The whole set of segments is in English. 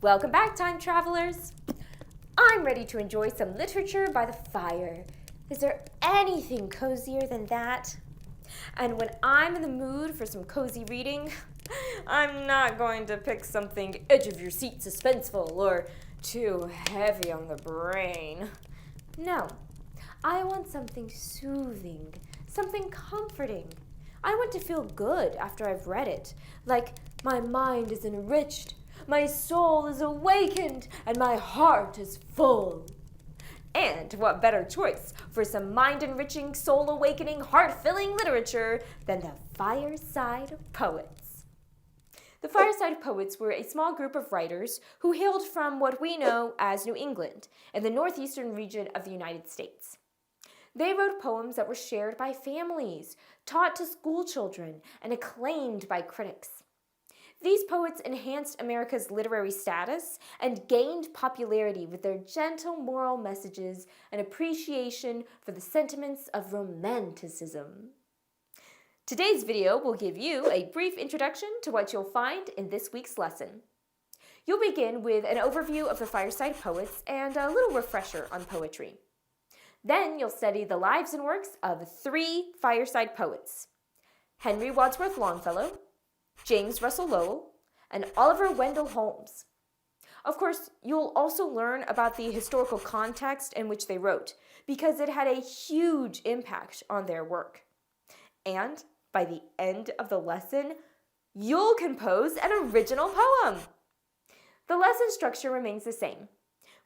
Welcome back, time travelers! I'm ready to enjoy some literature by the fire. Is there anything cozier than that? And when I'm in the mood for some cozy reading, I'm not going to pick something edge-of-your-seat suspenseful or too heavy on the brain. No, I want something soothing, something comforting. I want to feel good after I've read it, like my mind is enriched, my soul is awakened, and my heart is full. And what better choice for some mind-enriching, soul-awakening, heart-filling literature than the Fireside Poets? The Fireside Poets were a small group of writers who hailed from what we know as New England in the northeastern region of the United States. They wrote poems that were shared by families, taught to school children, and acclaimed by critics. These poets enhanced America's literary status and gained popularity with their gentle moral messages and appreciation for the sentiments of Romanticism. Today's video will give you a brief introduction to what you'll find in this week's lesson. You'll begin with an overview of the Fireside Poets and a little refresher on poetry. Then you'll study the lives and works of 3 Fireside Poets: Henry Wadsworth Longfellow, James Russell Lowell, and Oliver Wendell Holmes. Of course, you'll also learn about the historical context in which they wrote, because it had a huge impact on their work. And by the end of the lesson, you'll compose an original poem. The lesson structure remains the same.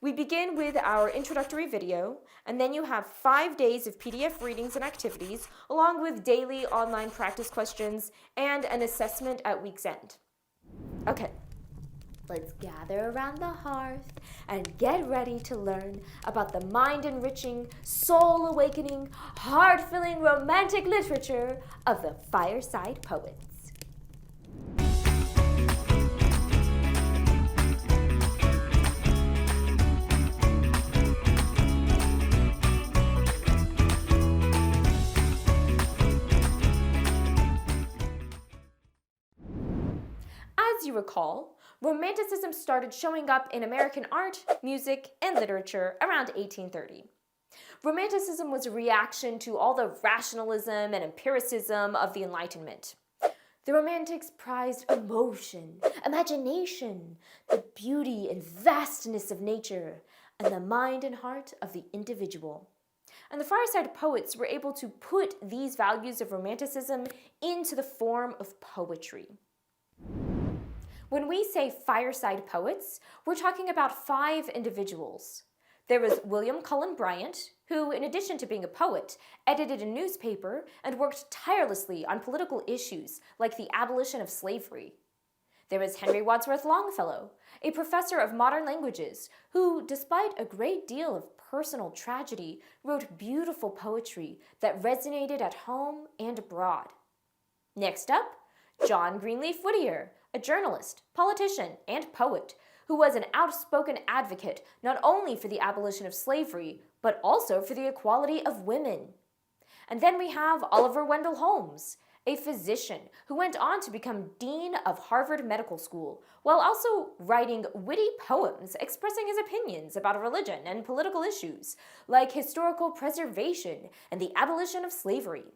We begin with our introductory video, and then you have 5 days of PDF readings and activities, along with daily online practice questions and an assessment at week's end. Okay, let's gather around the hearth and get ready to learn about the mind-enriching, soul-awakening, heart-filling romantic literature of the Fireside Poets. As you recall, Romanticism started showing up in American art, music, and literature around 1830. Romanticism was a reaction to all the rationalism and empiricism of the Enlightenment. The Romantics prized emotion, imagination, the beauty and vastness of nature, and the mind and heart of the individual. And the Fireside Poets were able to put these values of Romanticism into the form of poetry. When we say Fireside Poets, we're talking about 5 individuals. There was William Cullen Bryant, who, in addition to being a poet, edited a newspaper and worked tirelessly on political issues like the abolition of slavery. There was Henry Wadsworth Longfellow, a professor of modern languages, who, despite a great deal of personal tragedy, wrote beautiful poetry that resonated at home and abroad. Next up, John Greenleaf Whittier, a journalist, politician, and poet who was an outspoken advocate not only for the abolition of slavery, but also for the equality of women. And then we have Oliver Wendell Holmes, a physician who went on to become Dean of Harvard Medical School, while also writing witty poems expressing his opinions about religion and political issues, like historical preservation and the abolition of slavery.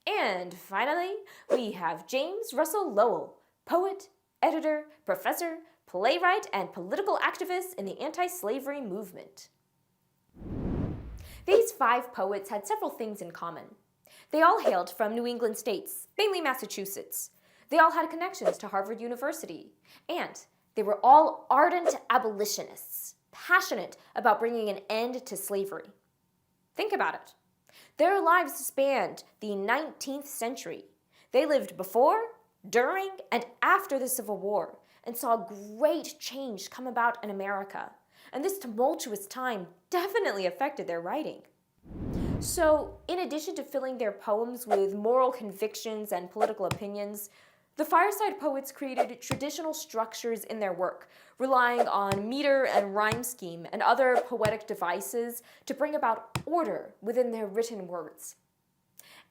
And finally, we have James Russell Lowell, poet, editor, professor, playwright, and political activist in the anti-slavery movement. These 5 poets had several things in common. They all hailed from New England states, mainly Massachusetts. They all had connections to Harvard University. And they were all ardent abolitionists, passionate about bringing an end to slavery. Think about it. Their lives spanned the 19th century. They lived before, during, and after the Civil War, and saw great change come about in America. And this tumultuous time definitely affected their writing. So, in addition to filling their poems with moral convictions and political opinions, the Fireside Poets created traditional structures in their work, relying on meter and rhyme scheme and other poetic devices to bring about order within their written words.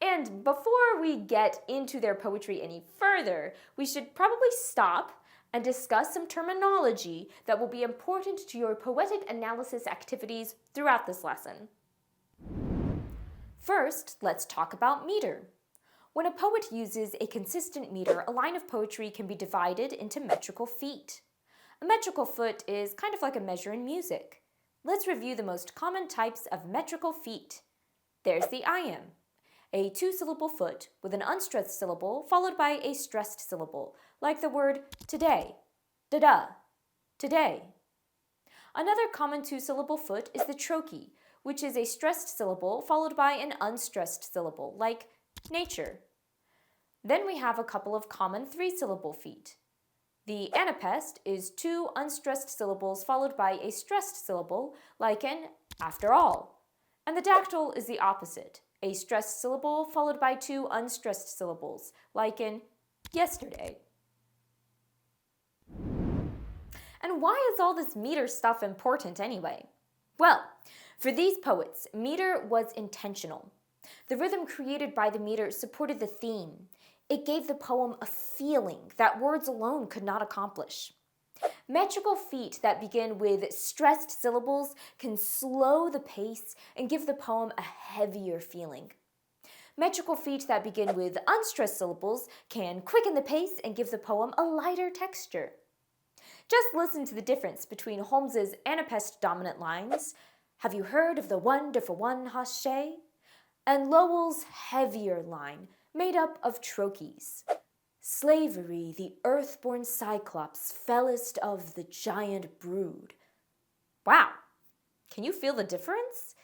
And before we get into their poetry any further, we should probably stop and discuss some terminology that will be important to your poetic analysis activities throughout this lesson. First, let's talk about meter. When a poet uses a consistent meter, a line of poetry can be divided into metrical feet. A metrical foot is kind of like a measure in music. Let's review the most common types of metrical feet. There's the iamb, a two-syllable foot with an unstressed syllable followed by a stressed syllable, like the word today, da-da, today. Another common two-syllable foot is the trochee, which is a stressed syllable followed by an unstressed syllable, like nature. Then we have a couple of common three-syllable feet. The anapest is two unstressed syllables followed by a stressed syllable, like in after all. And the dactyl is the opposite, a stressed syllable followed by two unstressed syllables, like in yesterday. And why is all this meter stuff important anyway? Well, for these poets, meter was intentional. The rhythm created by the meter supported the theme. It gave the poem a feeling that words alone could not accomplish. Metrical feet that begin with stressed syllables can slow the pace and give the poem a heavier feeling. Metrical feet that begin with unstressed syllables can quicken the pace and give the poem a lighter texture. Just listen to the difference between Holmes's anapest dominant lines, "Have you heard of the wonderful one, Hache?" and Lowell's heavier line, made up of trochees. "Slavery, the earth-born cyclops, fellest of the giant brood." Wow, can you feel the difference?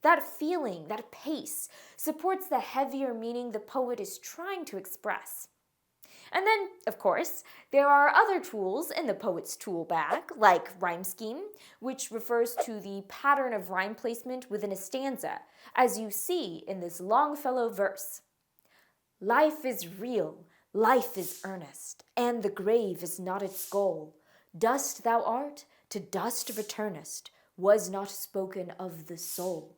That feeling, that pace, supports the heavier meaning the poet is trying to express. And then, of course, there are other tools in the poet's tool bag, like rhyme scheme, which refers to the pattern of rhyme placement within a stanza, as you see in this Longfellow verse. "Life is real, life is earnest, and the grave is not its goal. Dust thou art, to dust returnest, was not spoken of the soul."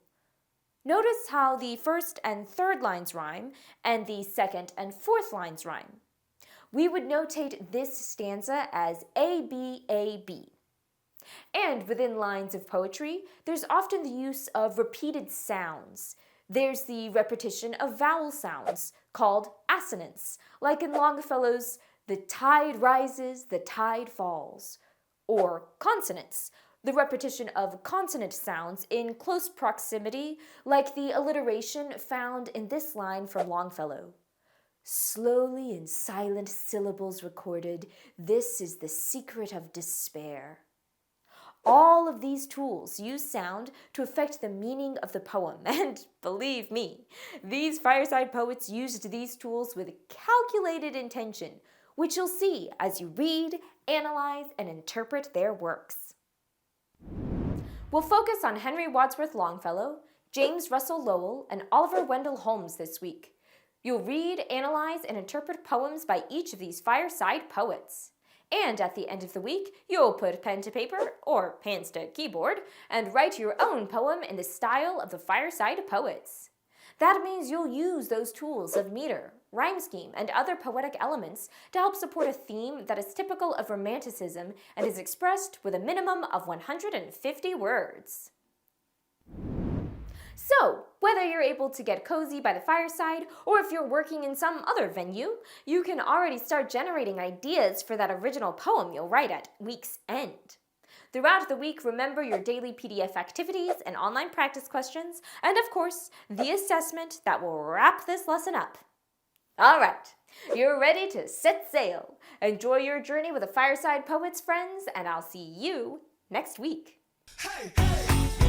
Notice how the first and third lines rhyme, and the second and fourth lines rhyme. We would notate this stanza as A-B-A-B. And within lines of poetry, there's often the use of repeated sounds. There's the repetition of vowel sounds, called assonance, like in Longfellow's "The tide rises, the tide falls," or consonants, the repetition of consonant sounds in close proximity, like the alliteration found in this line from Longfellow. "Slowly in silent syllables recorded, this is the secret of despair." All of these tools use sound to affect the meaning of the poem, and believe me, these Fireside poets used these tools with calculated intention, which you'll see as you read, analyze, and interpret their works. We'll focus on Henry Wadsworth Longfellow, James Russell Lowell, and Oliver Wendell Holmes this week. You'll read, analyze, and interpret poems by each of these Fireside poets. And at the end of the week, you'll put pen to paper, or hands to keyboard, and write your own poem in the style of the Fireside poets. That means you'll use those tools of meter, rhyme scheme, and other poetic elements to help support a theme that is typical of Romanticism and is expressed with a minimum of 150 words. So, whether you're able to get cozy by the fireside or if you're working in some other venue, you can already start generating ideas for that original poem you'll write at week's end. Throughout the week, remember your daily PDF activities and online practice questions, and of course, the assessment that will wrap this lesson up. All right, you're ready to set sail. Enjoy your journey with the Fireside Poets, friends, and I'll see you next week. Hey, hey.